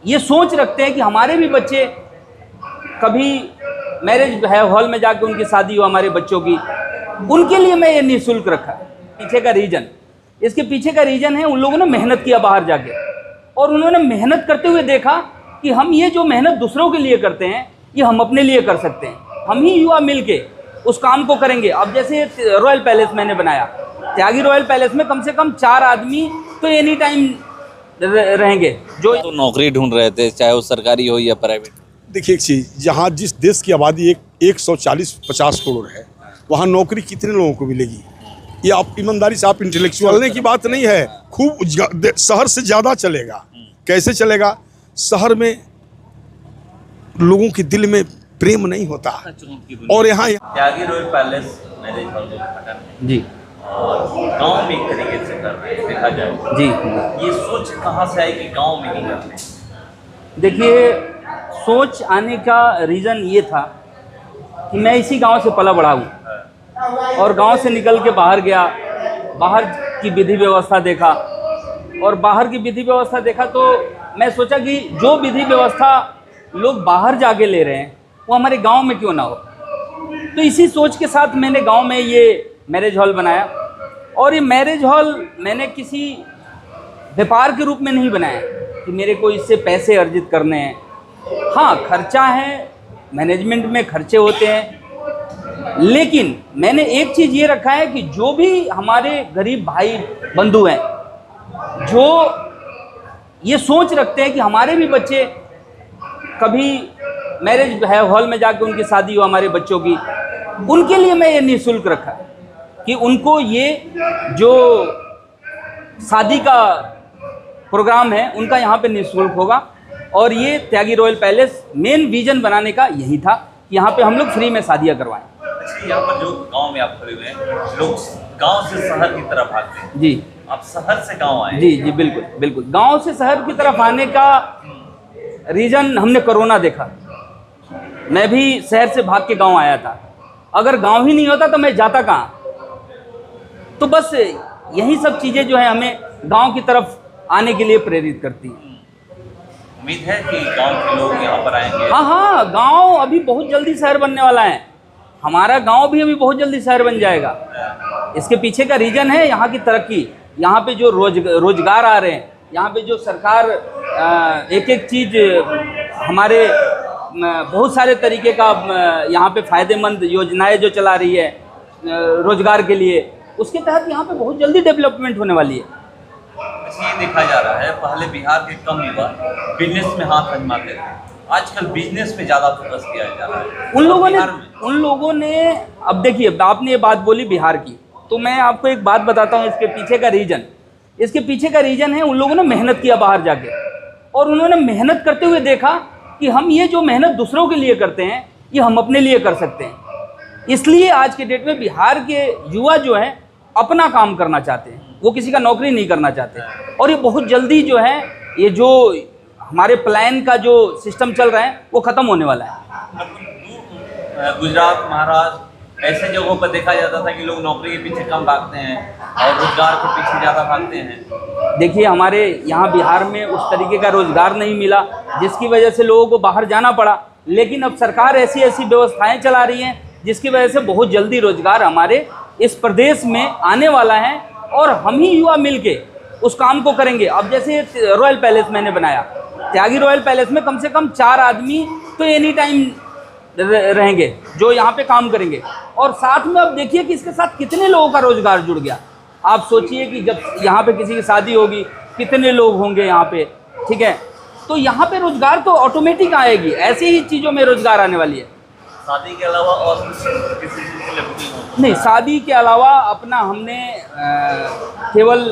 ये सोच रखते हैं कि हमारे भी बच्चे कभी मैरिज हॉल में जाके उनकी शादी हो हमारे बच्चों की, उनके लिए मैं ये निःशुल्क रखा। पीछे का रीजन, इसके पीछे का रीजन है उन लोगों ने मेहनत किया बाहर जाके, और उन्होंने मेहनत करते हुए देखा कि हम ये जो मेहनत दूसरों के लिए करते हैं ये हम अपने लिए कर सकते हैं। हम ही युवा मिलके उस काम को करेंगे। अब जैसे रॉयल पैलेस मैंने बनाया, त्यागी रॉयल पैलेस में कम से कम 4 आदमी तो एनी टाइम रहेंगे जो तो नौकरी ढूंढ रहे थे, चाहे वो सरकारी हो या प्राइवेट। देखिए एक चीज़, जहाँ जिस देश की आबादी 140-50 करोड़ है, वहाँ नौकरी कितने लोगों को मिलेगी? ये आप ईमानदारी से, आप इंटेलेक्चुअल की बात नहीं है। खूब शहर से ज़्यादा चलेगा। कैसे चलेगा? शहर में लोगों के दिल में प्रेम नहीं होता। और यहाँ त्यागी रॉयल पैलेस मैरिज हॉल का उद्घाटन जी और गांव में एक तरीके से कर रहे हैं, देखा जाए जी। ये सोच कहाँ से आई कि गांव में ही करते हैं? देखिए, सोच आने का रीज़न ये था कि मैं इसी गांव से पला बड़ा हूँ और गांव से निकल के बाहर गया, बाहर की विधि व्यवस्था देखा, और बाहर की विधि व्यवस्था देखा तो मैं सोचा कि जो विधि व्यवस्था लोग बाहर जाके ले रहे हैं वो हमारे गांव में क्यों ना हो। तो इसी सोच के साथ मैंने गांव में ये मैरिज हॉल बनाया। और ये मैरिज हॉल मैंने किसी व्यापार के रूप में नहीं बनाया कि मेरे को इससे पैसे अर्जित करने हैं। हाँ, खर्चा है, मैनेजमेंट में खर्चे होते हैं, लेकिन मैंने एक चीज़ ये रखा है कि जो भी हमारे गरीब भाई बंधु हैं जो ये सोच रखते हैं कि हमारे भी बच्चे कभी मैरिज हॉल में जाके उनकी शादी हो हमारे बच्चों की, उनके लिए मैं ये निःशुल्क रखा कि उनको ये जो शादी का प्रोग्राम है उनका यहाँ पे निःशुल्क होगा। और ये त्यागी रॉयल पैलेस मेन विजन बनाने का यही था कि यहाँ पे हम लोग फ्री में शादियाँ करवाएं। अच्छा, यहाँ पर जो गांव में आप खड़े हुए हैं, लोग गांव से शहर की तरफ आते हैं। जी, आप शहर से गांव आए? जी जी, बिल्कुल बिल्कुल। गांव से शहर की तरफ आने का रीज़न हमने कोरोना देखा। मैं भी शहर से भाग के गांव आया था। अगर गांव ही नहीं होता तो मैं जाता कहाँ? तो बस यही सब चीज़ें जो है हमें गांव की तरफ आने के लिए प्रेरित करती हैं। उम्मीद है कि गांव के लोग यहाँ पर आएंगे। हाँ हाँ, गांव अभी बहुत जल्दी शहर बनने वाला है। हमारा गांव भी अभी बहुत जल्दी शहर बन जाएगा। इसके पीछे का रीज़न है यहाँ की तरक्की, यहाँ पे जो रोजगार आ रहे हैं, यहाँ पे जो सरकार एक एक चीज़ हमारे बहुत सारे तरीके का यहाँ पे फ़ायदेमंद योजनाएं जो चला रही है रोजगार के लिए, उसके तहत यहाँ पे बहुत जल्दी डेवलपमेंट होने वाली है। ये देखा जा रहा है, पहले बिहार के कम युवा बिजनेस में हाथ आजमाते थे, आजकल बिजनेस पे ज़्यादा फोकस किया जा रहा है। उन लोगों ने अब देखिए, आपने ये बात बोली बिहार की, तो मैं आपको एक बात बताता हूँ इसके पीछे का रीज़न। इसके पीछे का रीज़न है उन लोगों ने मेहनत किया बाहर जाके, और उन्होंने मेहनत करते हुए देखा कि हम ये जो मेहनत दूसरों के लिए करते हैं ये हम अपने लिए कर सकते हैं। इसलिए आज के डेट में बिहार के युवा जो हैं अपना काम करना चाहते हैं, वो किसी का नौकरी नहीं करना चाहते। और ये बहुत जल्दी जो है ये जो हमारे प्लान का जो सिस्टम चल रहा है वो ख़त्म होने वाला है। गुजरात, महाराष्ट्र ऐसे जगहों पर देखा जाता था कि लोग नौकरी के पीछे कम भागते हैं और रोजगार के पीछे ज़्यादा भागते हैं। देखिए, हमारे यहाँ बिहार में उस तरीके का रोजगार नहीं मिला, जिसकी वजह से लोगों को बाहर जाना पड़ा। लेकिन अब सरकार ऐसी ऐसी व्यवस्थाएं चला रही हैं जिसकी वजह से बहुत जल्दी रोजगार हमारे इस प्रदेश में आने वाला है, और हम ही युवा मिलके उस काम को करेंगे। अब जैसे रॉयल पैलेस मैंने बनाया, त्यागी रॉयल पैलेस में कम से कम 4 आदमी तो एनी टाइम रहेंगे जो यहाँ पे काम करेंगे। और साथ में अब देखिए कि इसके साथ कितने लोगों का रोजगार जुड़ गया। आप सोचिए कि जब यहाँ पे किसी की शादी होगी कितने लोग होंगे यहाँ पे, ठीक है? तो यहाँ पे रोजगार तो ऑटोमेटिक आएगी, ऐसी ही चीज़ों में रोजगार आने वाली है। शादी के अलावा और किसी चीज़ के लिए नहीं, शादी के अलावा अपना हमने केवल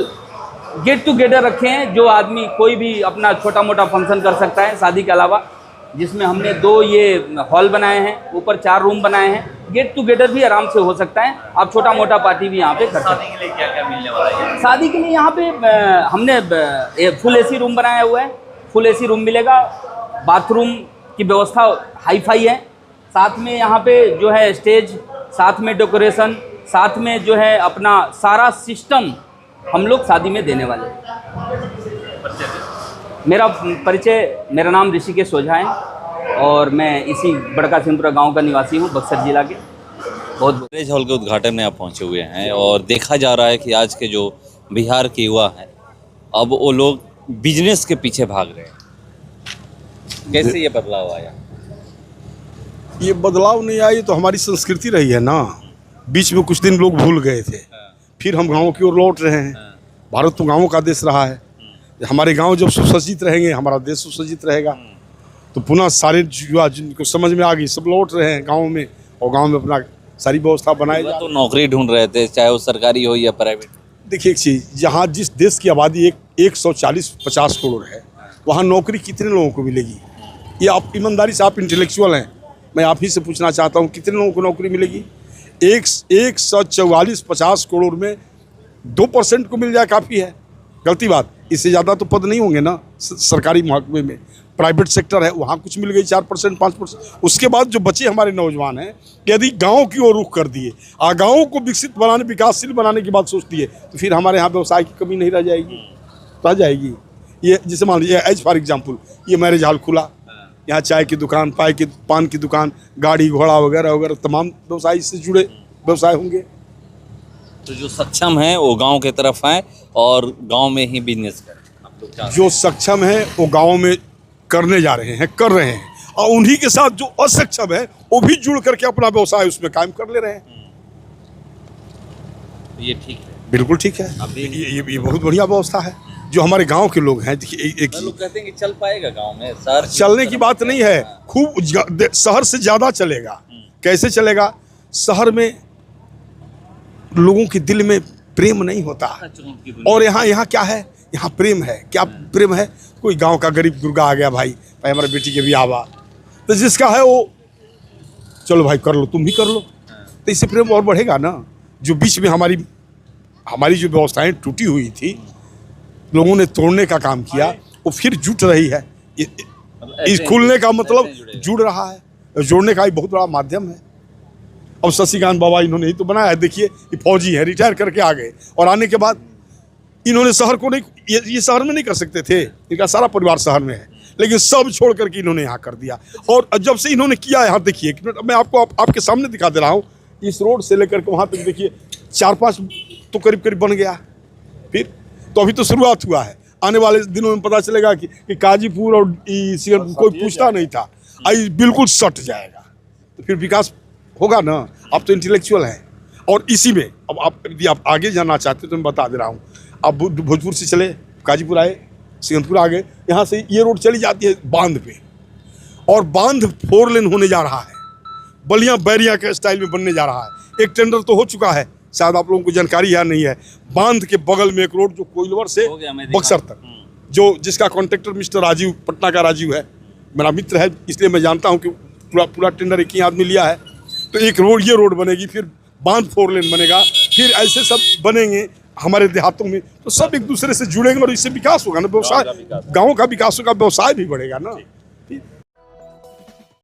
गेट टुगेदर रखे हैं, जो आदमी कोई भी अपना छोटा मोटा फंक्शन कर सकता है शादी के अलावा, जिसमें हमने 2 ये हॉल बनाए हैं, ऊपर 4 रूम बनाए हैं। गेट टुगेदर भी आराम से हो सकता है, आप छोटा मोटा पार्टी भी यहाँ पे कर सकते हैं। शादी के लिए क्या क्या मिलने वाला है? शादी के लिए यहाँ पे हमने फुल एसी रूम बनाया हुआ है, फुल एसी रूम मिलेगा, बाथरूम की व्यवस्था हाई-फाई है, साथ में यहाँ पे जो है स्टेज, साथ में डेकोरेशन, साथ में जो है अपना सारा सिस्टम हम लोग शादी में देने वाले हैं। मेरा परिचय, मेरा नाम ऋषिकेश ओझा है और मैं इसी बड़कासिमपुरा गांव का निवासी हूं, बक्सर जिला के। बहुत मैरिज हॉल के उद्घाटन में आप पहुंचे हुए हैं और देखा जा रहा है कि आज के जो बिहार के युवा हैं अब वो लोग बिजनेस के पीछे भाग रहे हैं। कैसे ये बदलाव आया? ये बदलाव नहीं आई तो हमारी संस्कृति रही है ना। बीच में कुछ दिन लोग भूल गए थे, फिर हम गाँव की ओर लौट रहे हैं। भारत तो गाँवों का देश रहा है। हमारे गांव जब सुसज्जित रहेंगे, हमारा देश सुसज्जित रहेगा। तो पुनः सारे युवा जिनको समझ में आ गई सब लौट रहे हैं गाँव में, और गाँव में अपना सारी व्यवस्था बनाई जाए। तो नौकरी ढूंढ रहे थे, चाहे वो सरकारी हो या प्राइवेट। देखिए एक चीज़, जहाँ जिस देश की आबादी 140-50 करोड़ है, वहाँ नौकरी कितने लोगों को मिलेगी? ये आप ईमानदारी से, आप इंटेलेक्चुअल हैं, मैं आप ही से पूछना चाहता हूँ, कितने लोगों को नौकरी मिलेगी? 144-50 करोड़ में 2% को मिल जाए काफ़ी है। गलती बात, इससे ज़्यादा तो पद नहीं होंगे ना सरकारी महकमे में। प्राइवेट सेक्टर है, वहाँ कुछ मिल गई 4%, 5%। उसके बाद जो बचे हमारे नौजवान हैं, यदि गांव की ओर रुख कर दिए, गाँव को विकसित बनाने, विकासशील बनाने की बात सोच दिए, तो फिर हमारे यहाँ व्यवसाय की कमी नहीं रह जाएगी, रह जाएगी। ये जैसे मान लीजिए, एज फॉर एग्जाम्पल, ये मैरिज हॉल खुला, यहाँ चाय की दुकान, पान की दुकान, गाड़ी घोड़ा वगैरह वगैरह तमाम व्यवसाय से जुड़े व्यवसाय होंगे। तो जो सक्षम है वो गांव के तरफ आए और गांव में ही बिजनेस करें। आप लोग चाहते हैं। जो सक्षम है वो गाँव में करने जा रहे हैं, कर रहे हैं, और उन्हीं के साथ जो असक्षम है वो भी जुड़ करके अपना व्यवसाय उसमें कायम कर ले रहे हैं। ये ठीक है, बिल्कुल ठीक है। ये बहुत बढ़िया व्यवस्था है जो हमारे गांव के लोग हैं। देखिए लोग कहते हैं कि चल पाएगा गांव में, शहर चलने की बात नहीं है, खूब शहर से ज़्यादा चलेगा। कैसे चलेगा? शहर में लोगों के दिल में प्रेम नहीं होता, और यहाँ क्या है? यहाँ प्रेम है। क्या प्रेम है? कोई गांव का गरीब गुर्गा आ गया, भाई हमारे बेटी के ब्याह हुआ, तो जिसका है वो चलो भाई कर लो, तुम भी कर लो, तो इससे प्रेम और बढ़ेगा ना। जो बीच में हमारी जो व्यवस्थाएं टूटी हुई थी, लोगों ने तोड़ने का काम किया, वो फिर जुट रही है। इस खुलने का मतलब जुड़ रहा है, जोड़ने का एक बहुत बड़ा माध्यम है। अब शशिकांत बाबा इन्होंने ही तो बनाया है। देखिए ये फौजी है, रिटायर करके आ गए, और आने के बाद इन्होंने शहर को नहीं, ये शहर में नहीं कर सकते थे, इनका सारा परिवार शहर में है, लेकिन सब छोड़ करके इन्होंने यहाँ कर दिया। और जब से इन्होंने किया, यहाँ देखिए, मैं आपको आपके सामने दिखा दे रहा हूँ, इस रोड से लेकर के वहाँ तक देखिए 4-5 तो करीब करीब बन गया। फिर तो अभी तो शुरुआत हुआ है, आने वाले दिनों में पता चलेगा कि काजीपुर और कोई पूछता नहीं था, आई बिल्कुल सट जाएगा, तो फिर विकास होगा ना। आप तो इंटेलेक्चुअल हैं, और इसी में अब यदि आप आगे जाना चाहते तो मैं बता दे रहा हूँ। आप भोजपुर से चले, काजीपुर आए, सिंहपुर आ गए, यहाँ से ये रोड चली जाती है बांध पे, और बांध 4 लेन होने जा रहा है, बलिया बैरिया के स्टाइल में बनने जा रहा है। एक टेंडर तो हो चुका है, शायद आप लोगों को जानकारी है नहीं है। बांध के बगल में एक रोड जो कोइलवर से बक्सर तक, जिसका कॉन्ट्रैक्टर मिस्टर राजीव, पटना का राजीव है, मेरा मित्र है, इसलिए मैं जानता हूँ कि पूरा टेंडर एक ही आदमी लिया है। तो एक रोड, ये रोड बनेगी, फिर बांध 4 लेन बनेगा, फिर ऐसे सब बनेंगे हमारे देहातों में, तो सब एक दूसरे से जुड़ेंगे और इससे विकास होगा ना, व्यवसाय, गाँव का विकास होगा, व्यवसाय भी बढ़ेगा ना।